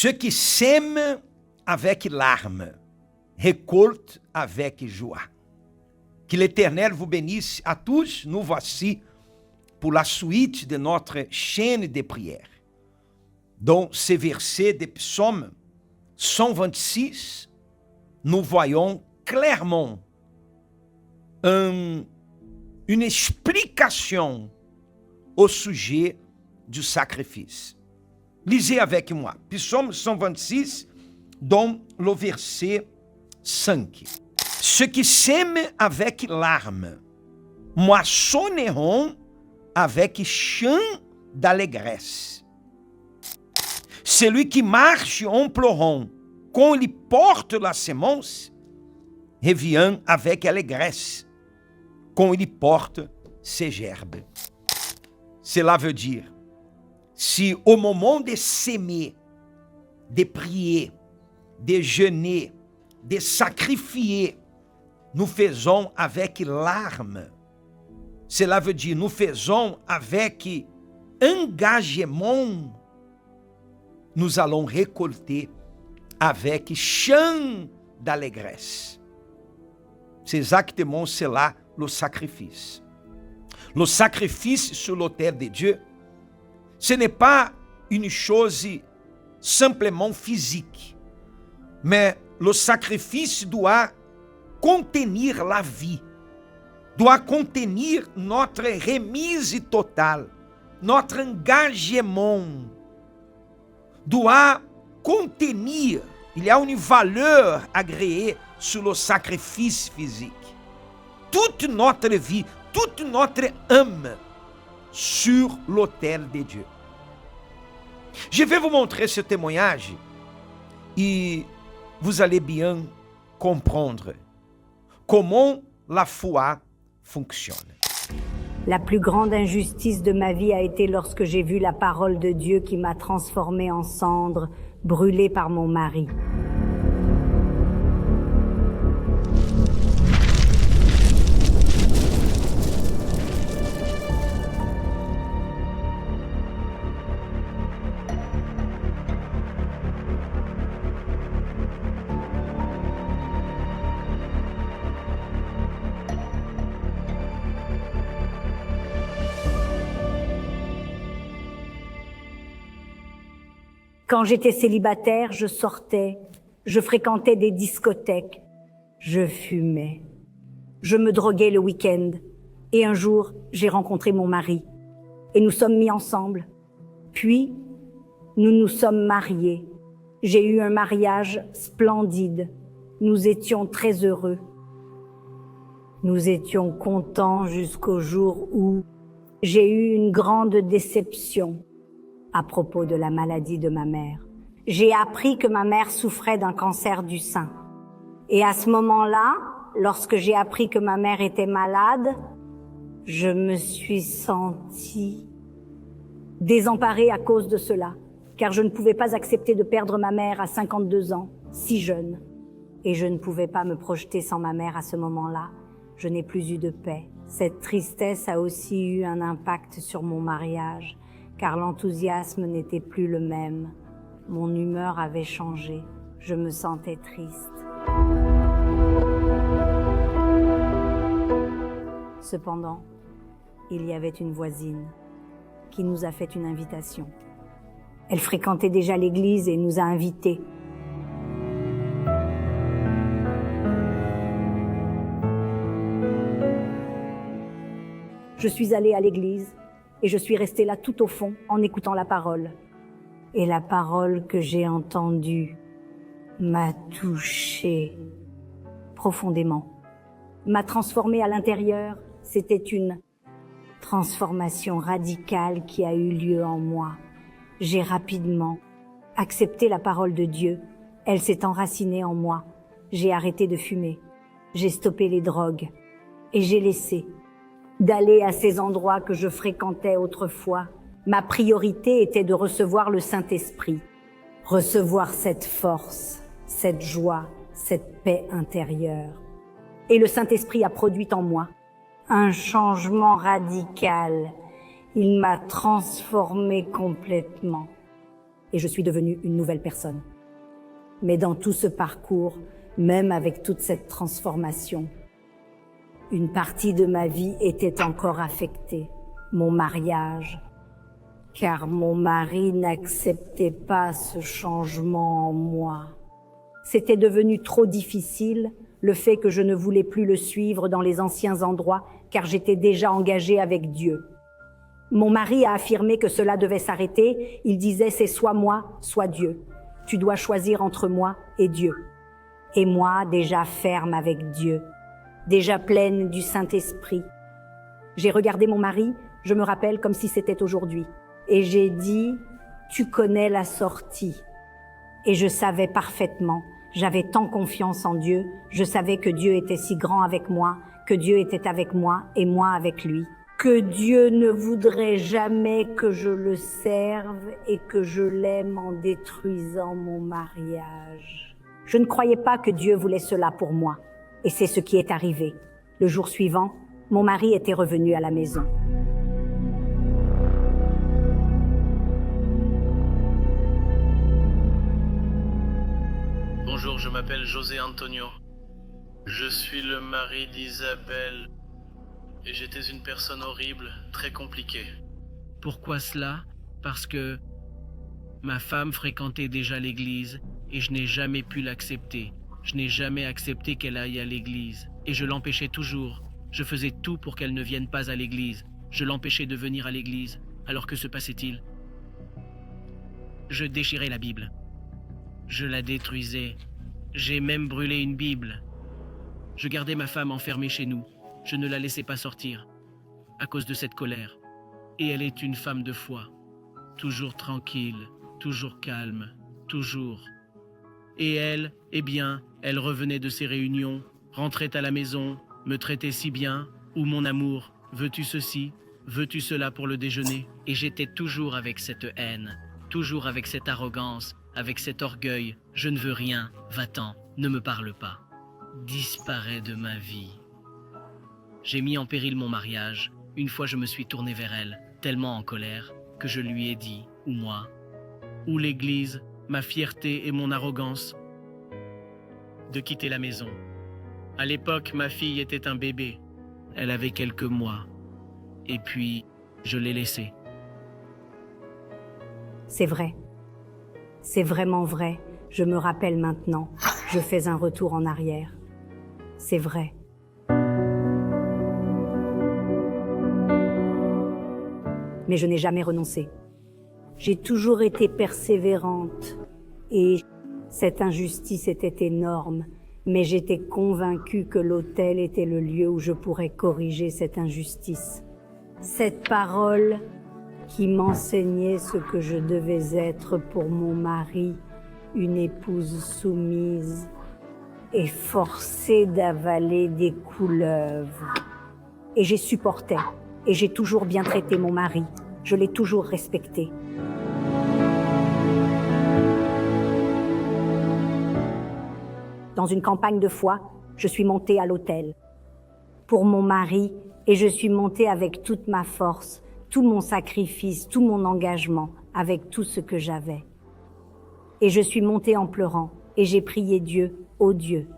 Ceux qui sèment avec larmes récoltent avec joie. Que l'Éternel vous bénisse à tous. Nous voici pour la suite de notre chaîne de prières. Dans ces versets de Psaume 126, nous voyons clairement une explication au sujet du sacrifice. Lisez avec moi, Psaume 126, dans le verset 5. Ceux qui sèment avec larmes moissonneront avec chant d'allégresse. Celui qui marche en pleurant, quand il porte la semence, revient avec allégresse, quand il porte ses gerbes. Cela veut dire, si au moment de s'aimer, de prier, de jeûner, de sacrifier, nous faisons avec larmes, cela veut dire, nous faisons avec engagement, nous allons récolter avec chant d'allégresse. C'est exactement cela le sacrifice. Le sacrifice sur l'autel de Dieu, ce n'est pas une chose simplement physique, mais le sacrifice doit contenir la vie, doit contenir notre remise totale, notre engagement, doit contenir, il y a une valeur agréée sur le sacrifice physique. Toute notre vie, toute notre âme sur l'autel de Dieu. Je vais vous montrer ce témoignage et vous allez bien comprendre comment la foi fonctionne. La plus grande injustice de ma vie a été lorsque j'ai vu la parole de Dieu qui m'a transformée en cendre, brûlée par mon mari. Quand j'étais célibataire, je sortais, je fréquentais des discothèques, je fumais, je me droguais le week-end. Et un jour, j'ai rencontré mon mari et nous sommes mis ensemble. Puis, nous nous sommes mariés. J'ai eu un mariage splendide. Nous étions très heureux. Nous étions contents jusqu'au jour où j'ai eu une grande déception à propos de la maladie de ma mère. J'ai appris que ma mère souffrait d'un cancer du sein. Et à ce moment-là, lorsque j'ai appris que ma mère était malade, je me suis sentie désemparée à cause de cela, car je ne pouvais pas accepter de perdre ma mère à 52 ans, si jeune. Et je ne pouvais pas me projeter sans ma mère à ce moment-là. Je n'ai plus eu de paix. Cette tristesse a aussi eu un impact sur mon mariage, car l'enthousiasme n'était plus le même. Mon humeur avait changé. Je me sentais triste. Cependant, il y avait une voisine qui nous a fait une invitation. Elle fréquentait déjà l'église et nous a invités. Je suis allée à l'église et je suis restée là tout au fond en écoutant la parole. Et la parole que j'ai entendue m'a touchée profondément, m'a transformée à l'intérieur. C'était une transformation radicale qui a eu lieu en moi. J'ai rapidement accepté la parole de Dieu. Elle s'est enracinée en moi. J'ai arrêté de fumer. J'ai stoppé les drogues. Et j'ai laissé d'aller à ces endroits que je fréquentais autrefois. Ma priorité était de recevoir le Saint-Esprit, recevoir cette force, cette joie, cette paix intérieure. Et le Saint-Esprit a produit en moi un changement radical. Il m'a transformée complètement. et je suis devenue une nouvelle personne. Mais dans tout ce parcours, même avec toute cette transformation, une partie de ma vie était encore affectée, mon mariage, car mon mari n'acceptait pas ce changement en moi. C'était devenu trop difficile, le fait que je ne voulais plus le suivre dans les anciens endroits, car j'étais déjà engagée avec Dieu. Mon mari a affirmé que cela devait s'arrêter. Il disait, c'est soit moi, soit Dieu. Tu dois choisir entre moi et Dieu. Et moi, déjà ferme avec Dieu, déjà pleine du Saint-Esprit. J'ai regardé mon mari, je me rappelle comme si c'était aujourd'hui. Et j'ai dit, tu connais la sortie. Et je savais parfaitement, j'avais tant confiance en Dieu, je savais que Dieu était si grand avec moi, que Dieu était avec moi et moi avec lui. Que Dieu ne voudrait jamais que je le serve et que je l'aime en détruisant mon mariage. Je ne croyais pas que Dieu voulait cela pour moi. Et c'est ce qui est arrivé. Le jour suivant, mon mari était revenu à la maison. Bonjour, je m'appelle José Antonio. Je suis le mari d'Isabelle. Et j'étais une personne horrible, très compliquée. Pourquoi cela? Parce que ma femme fréquentait déjà l'église et je n'ai jamais pu l'accepter. Je n'ai jamais accepté qu'elle aille à l'église. Et je l'empêchais toujours. Je faisais tout pour qu'elle ne vienne pas à l'église. Je l'empêchais de venir à l'église. Alors que se passait-il? Je déchirais la Bible. Je la détruisais. J'ai même brûlé une Bible. Je gardais ma femme enfermée chez nous. Je ne la laissais pas sortir, à cause de cette colère. Et elle est une femme de foi, toujours tranquille, toujours calme, toujours. Et elle, eh bien, elle revenait de ses réunions, rentrait à la maison, me traitait si bien, ou mon amour, veux-tu ceci, veux-tu cela pour le déjeuner? Et j'étais toujours avec cette haine, toujours avec cette arrogance, avec cet orgueil, je ne veux rien, va-t'en, ne me parle pas. Disparais de ma vie. J'ai mis en péril mon mariage. Une fois je me suis tourné vers elle, tellement en colère, que je lui ai dit, ou moi, ou l'église, ma fierté et mon arrogance, de quitter la maison. À l'époque, ma fille était un bébé. Elle avait quelques mois. Et puis, je l'ai laissée. C'est vrai. C'est vraiment vrai. Je me rappelle maintenant. Je fais un retour en arrière. C'est vrai. Mais je n'ai jamais renoncé. J'ai toujours été persévérante et cette injustice était énorme, mais j'étais convaincue que l'autel était le lieu où je pourrais corriger cette injustice. Cette parole qui m'enseignait ce que je devais être pour mon mari, une épouse soumise et forcée d'avaler des couleuvres. Et j'ai supporté. Et j'ai toujours bien traité mon mari. Je l'ai toujours respecté. Dans une campagne de foi, je suis montée à l'autel pour mon mari et je suis montée avec toute ma force, tout mon sacrifice, tout mon engagement, avec tout ce que j'avais. Et je suis montée en pleurant et j'ai prié Dieu, ô Dieu.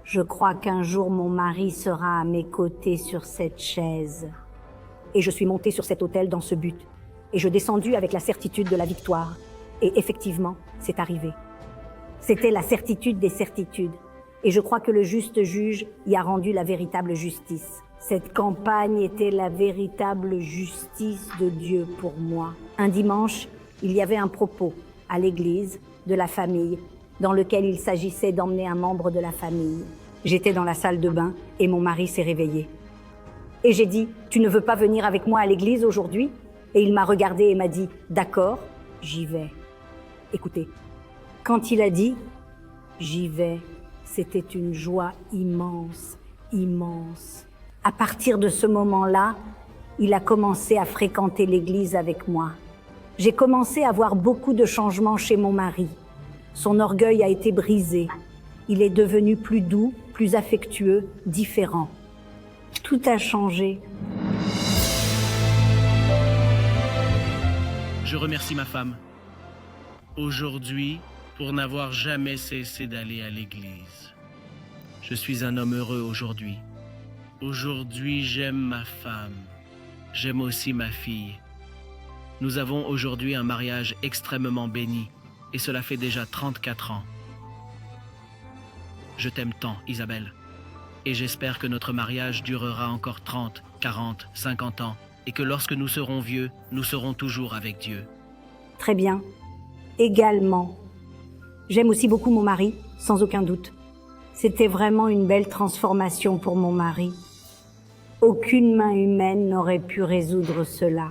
Je crois qu'un jour mon mari sera à mes côtés sur cette chaise. Et je suis montée sur cet autel dans ce but. Et je descendus avec la certitude de la victoire. Et effectivement, c'est arrivé. C'était la certitude des certitudes. Et je crois que le juste juge y a rendu la véritable justice. Cette campagne était la véritable justice de Dieu pour moi. Un dimanche, il y avait un propos à l'église de la famille, dans lequel il s'agissait d'emmener un membre de la famille. J'étais dans la salle de bain et mon mari s'est réveillé. Et j'ai dit, tu ne veux pas venir avec moi à l'église aujourd'hui? Et il m'a regardé et m'a dit, d'accord, j'y vais. Écoutez, quand il a dit, j'y vais, c'était une joie immense, immense. À partir de ce moment-là, il a commencé à fréquenter l'église avec moi. J'ai commencé à voir beaucoup de changements chez mon mari. Son orgueil a été brisé. Il est devenu plus doux, plus affectueux, différent. Tout a changé. Je remercie ma femme. aujourd'hui pour n'avoir jamais cessé d'aller à l'église. Je suis un homme heureux aujourd'hui. Aujourd'hui, j'aime ma femme. J'aime aussi ma fille. Nous avons aujourd'hui un mariage extrêmement béni et cela fait déjà 34 ans. Je t'aime tant, Isabelle. Et j'espère que notre mariage durera encore 30, 40, 50 ans et que lorsque nous serons vieux, nous serons toujours avec Dieu. Très bien. Également. J'aime aussi beaucoup mon mari, sans aucun doute. C'était vraiment une belle transformation pour mon mari. Aucune main humaine n'aurait pu résoudre cela.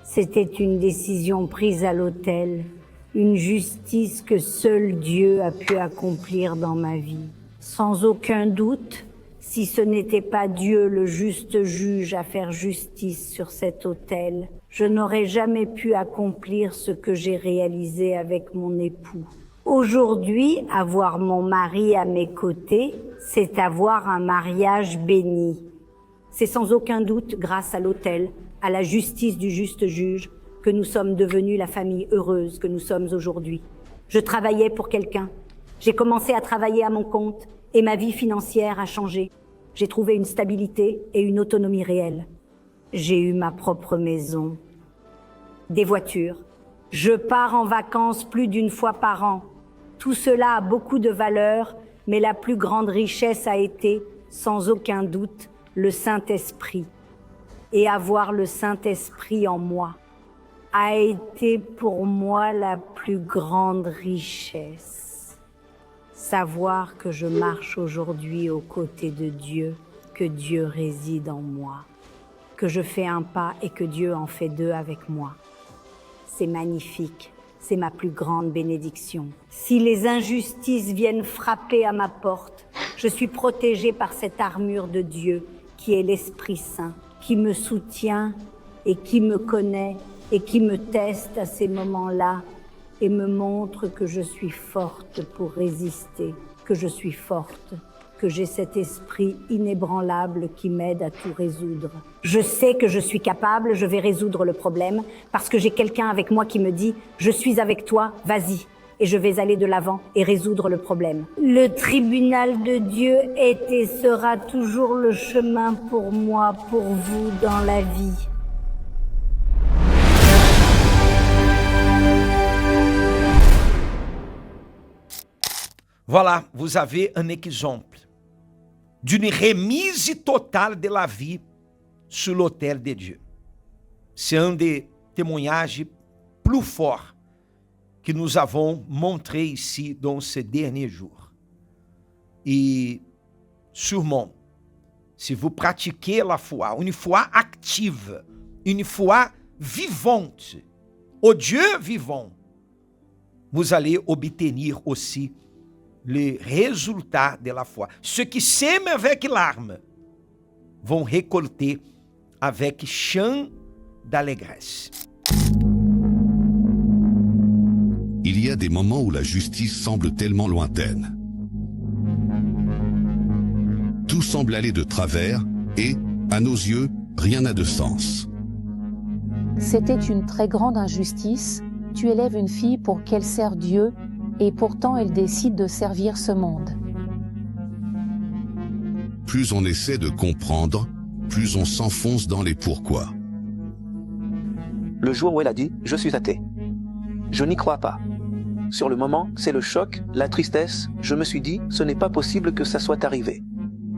C'était une décision prise à l'autel, une justice que seul Dieu a pu accomplir dans ma vie. Sans aucun doute, si ce n'était pas Dieu le juste juge à faire justice sur cet autel, je n'aurais jamais pu accomplir ce que j'ai réalisé avec mon époux. Aujourd'hui, avoir mon mari à mes côtés, c'est avoir un mariage béni. C'est sans aucun doute grâce à l'autel, à la justice du juste juge, que nous sommes devenus la famille heureuse que nous sommes aujourd'hui. Je travaillais pour quelqu'un. J'ai commencé à travailler à mon compte et ma vie financière a changé. J'ai trouvé une stabilité et une autonomie réelle. J'ai eu ma propre maison, des voitures. Je pars en vacances plus d'une fois par an. Tout cela a beaucoup de valeur, mais la plus grande richesse a été, sans aucun doute, le Saint-Esprit. Et avoir le Saint-Esprit en moi a été pour moi la plus grande richesse. Savoir que je marche aujourd'hui aux côtés de Dieu, que Dieu réside en moi, que je fais un pas et que Dieu en fait deux avec moi. C'est magnifique, c'est ma plus grande bénédiction. Si les injustices viennent frapper à ma porte, je suis protégée par cette armure de Dieu qui est l'Esprit Saint, qui me soutient et qui me connaît et qui me teste à ces moments-là et me montre que je suis forte pour résister, que je suis forte, que j'ai cet esprit inébranlable qui m'aide à tout résoudre. Je sais que je suis capable, je vais résoudre le problème parce que j'ai quelqu'un avec moi qui me dit « Je suis avec toi, vas-y ». Et je vais aller de l'avant et résoudre le problème. Le tribunal de Dieu est et sera toujours le chemin pour moi, pour vous dans la vie. Voilà, vous avez un exemple d'une remise totale de la vie sur l'autel de Dieu. C'est un des témoignages plus forts que nous avons montré ici dans ces derniers jours. Et sûrement, si vous pratiquez la foi, une foi active, une foi vivante, au Dieu vivant, vous allez obtenir aussi les résultats de la foi. Ceux qui sèment avec larmes vont récolter avec chant d'allégresse. Il y a des moments où la justice semble tellement lointaine. Tout semble aller de travers et, à nos yeux, rien n'a de sens. C'était une très grande injustice. Tu élèves une fille pour qu'elle serve Dieu et pourtant elle décide de servir ce monde. Plus on essaie de comprendre, plus on s'enfonce dans les pourquoi. Le jour où elle a dit « Je suis athée », je n'y crois pas. Sur le moment, c'est le choc, la tristesse. Je me suis dit, ce n'est pas possible que ça soit arrivé.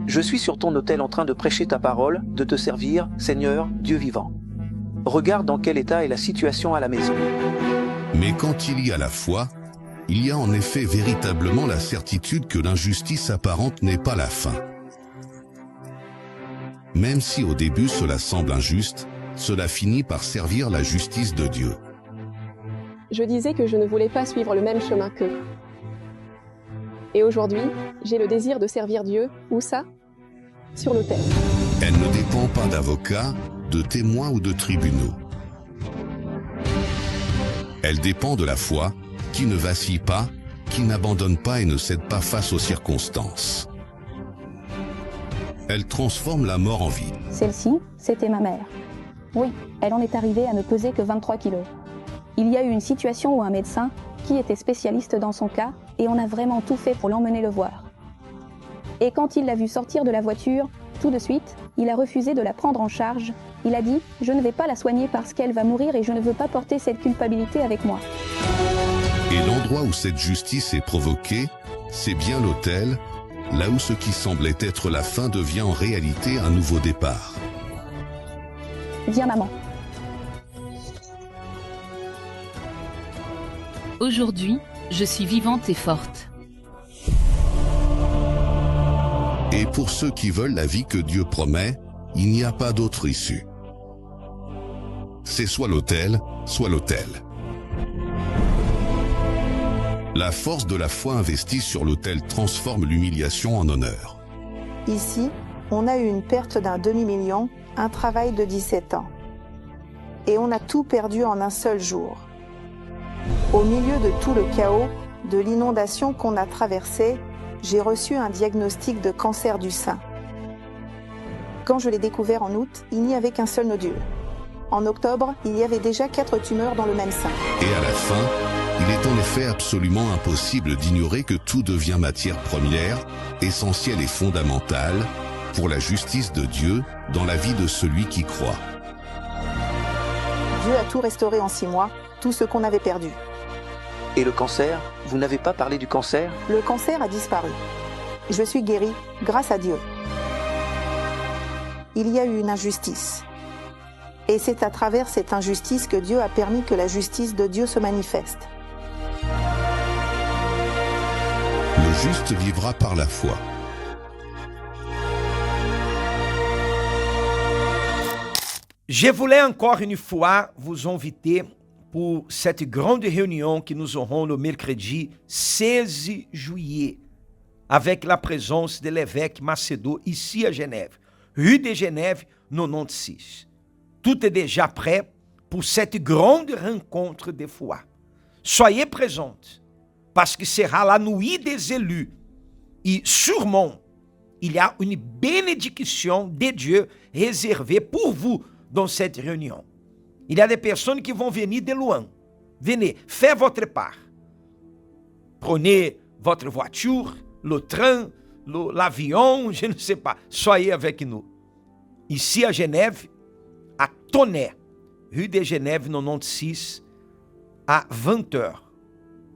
Je suis sur ton autel en train de prêcher ta parole, de te servir, Seigneur, Dieu vivant. Regarde dans quel état est la situation à la maison. Mais quand il y a la foi, il y a en effet véritablement la certitude que l'injustice apparente n'est pas la fin. Même si au début cela semble injuste, cela finit par servir la justice de Dieu. Je disais que je ne voulais pas suivre le même chemin qu'eux. Et aujourd'hui, j'ai le désir de servir Dieu. Où ça? Sur l'autel. Elle ne dépend pas d'avocats, de témoins ou de tribunaux. Elle dépend de la foi, qui ne vacille pas, qui n'abandonne pas et ne cède pas face aux circonstances. Elle transforme la mort en vie. Celle-ci, c'était ma mère. Oui, elle en est arrivée à ne peser que 23 kilos. Il y a eu une situation où un médecin, qui était spécialiste dans son cas, et on a vraiment tout fait pour l'emmener le voir. Et quand il l'a vu sortir de la voiture, tout de suite, il a refusé de la prendre en charge. Il a dit « Je ne vais pas la soigner parce qu'elle va mourir et je ne veux pas porter cette culpabilité avec moi. » Et l'endroit où cette justice est provoquée, c'est bien l'autel, là où ce qui semblait être la fin devient en réalité un nouveau départ. Viens maman. Aujourd'hui, je suis vivante et forte. Et pour ceux qui veulent la vie que Dieu promet, il n'y a pas d'autre issue. C'est soit l'autel, soit l'autel. La force de la foi investie sur l'autel transforme l'humiliation en honneur. Ici, on a eu une perte d'un demi-million, un travail de 17 ans. Et on a tout perdu en un seul jour. Au milieu de tout le chaos, de l'inondation qu'on a traversée, j'ai reçu un diagnostic de cancer du sein. Quand je l'ai découvert en août, il n'y avait qu'un seul nodule. En octobre, il y avait déjà 4 tumeurs dans le même sein. Et à la fin, il est en effet absolument impossible d'ignorer que tout devient matière première, essentielle et fondamentale, pour la justice de Dieu dans la vie de celui qui croit. Dieu a tout restauré en 6 mois, tout ce qu'on avait perdu. Et le cancer? Vous n'avez pas parlé du cancer? Le cancer a disparu. Je suis guérie grâce à Dieu. Il y a eu une injustice. Et c'est à travers cette injustice que Dieu a permis que la justice de Dieu se manifeste. Le juste vivra par la foi. Je voulais encore une fois vous inviter pour cette grande réunion que nous aurons le mercredi 16 juillet, avec la présence de l'évêque Macedo ici à Genève, rue de Genève 96. Tout est déjà prêt pour cette grande rencontre de foi. Soyez présentes, parce que sera la nuit des élus. Et sûrement, il y a une bénédiction de Dieu réservée pour vous dans cette réunion. Il y a des personnes qui vont venir de loin. Venez, faites votre part. Prenez votre voiture, le train, l'avion, je ne sais pas. Soyez avec nous. Ici à Genève, à Tonnet, rue de Genève 96, à 20h.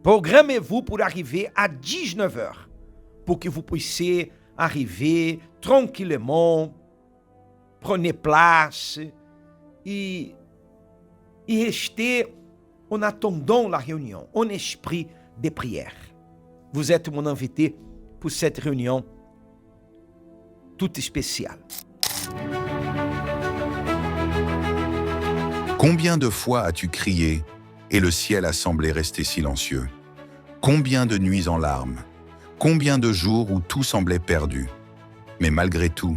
Programmez-vous pour arriver à 19h, pour que vous puissiez arriver tranquillement, prenez place et restez en attendant la réunion, en esprit de prière. Vous êtes mon invité pour cette réunion toute spéciale. Combien de fois as-tu crié et le ciel a semblé rester silencieux? Combien de nuits en larmes? Combien de jours où tout semblait perdu? Mais malgré tout,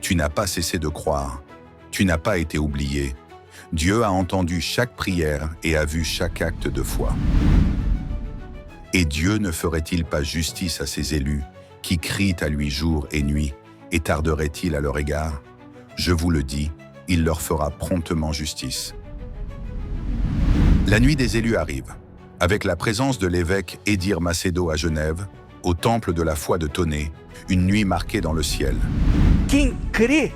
tu n'as pas cessé de croire. Tu n'as pas été oublié. Dieu a entendu chaque prière et a vu chaque acte de foi. Et Dieu ne ferait-il pas justice à ses élus qui crient à lui jour et nuit, et tarderait-il à leur égard? Je vous le dis, il leur fera promptement justice. La nuit des élus arrive, avec la présence de l'évêque Edir Macedo à Genève, au temple de la foi de Tonnet, une nuit marquée dans le ciel. Quem crê,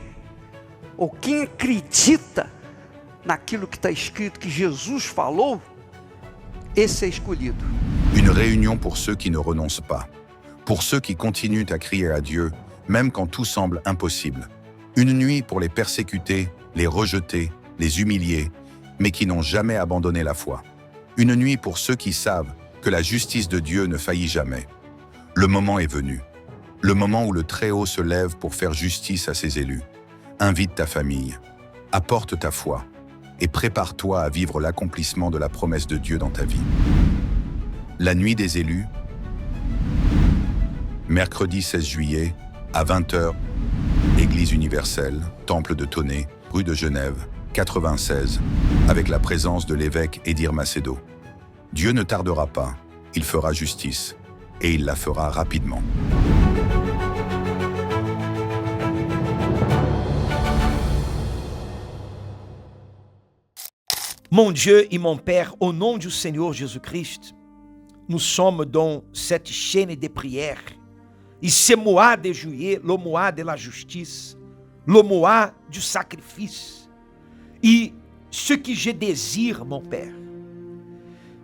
ou quem acredita naquilo que está escrito que Jesus falou, esse é escolhido. Une réunion pour ceux qui ne renoncent pas, pour ceux qui continuent à crier à Dieu, même quand tout semble impossible. Une nuit pour les persécuter, les rejeter, les humilier, mais qui n'ont jamais abandonné la foi. Une nuit pour ceux qui savent que la justice de Dieu ne faillit jamais. Le moment est venu. Le moment où le Très-Haut se lève pour faire justice à ses élus. Invite ta famille, apporte ta foi et prépare-toi à vivre l'accomplissement de la promesse de Dieu dans ta vie. La nuit des élus, mercredi 16 juillet, à 20h, Église universelle, Temple de Tonnet, rue de Genève, 96, avec la présence de l'évêque Edir Macedo. Dieu ne tardera pas, il fera justice, et il la fera rapidement. Mon Dieu et mon Père, au nom du Seigneur Jésus-Christ, nous sommes dans cette chaîne de prière. Et ce mois de juillet, le mois de la justice, le mois du sacrifice. Et ce que je désire, mon Père,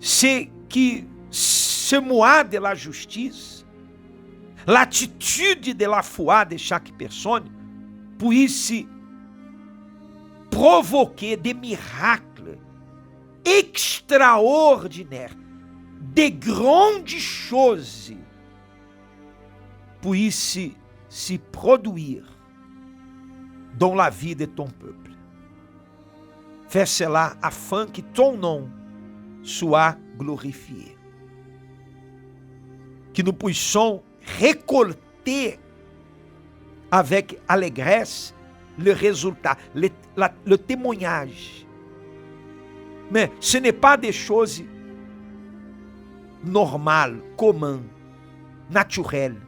c'est que ce mois de la justice, l'attitude de la foi de chaque personne puisse provoquer des miracles extraordinaires, de grandes choses puissent se produire dans la vie de ton peuple. Fais cela afin que ton nom soit glorifié. Que nous puissions récolter avec allégresse le résultat, le témoignage. Mais ce n'est pas des choses normales, communes, naturelles.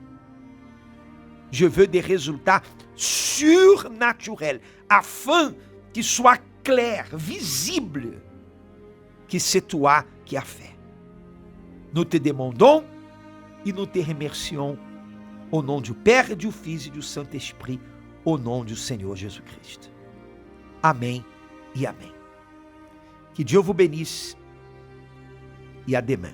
Je veux des résultats surnaturels, afin qu'il soit clair, visible, que c'est toi qui as fait. Nous te demandons et nous te remercions au nom du Père, du Fils et du Saint-Esprit, au nom du Seigneur Jésus-Christ. Amém e amém. Que Dieu vous bénisse et à demain.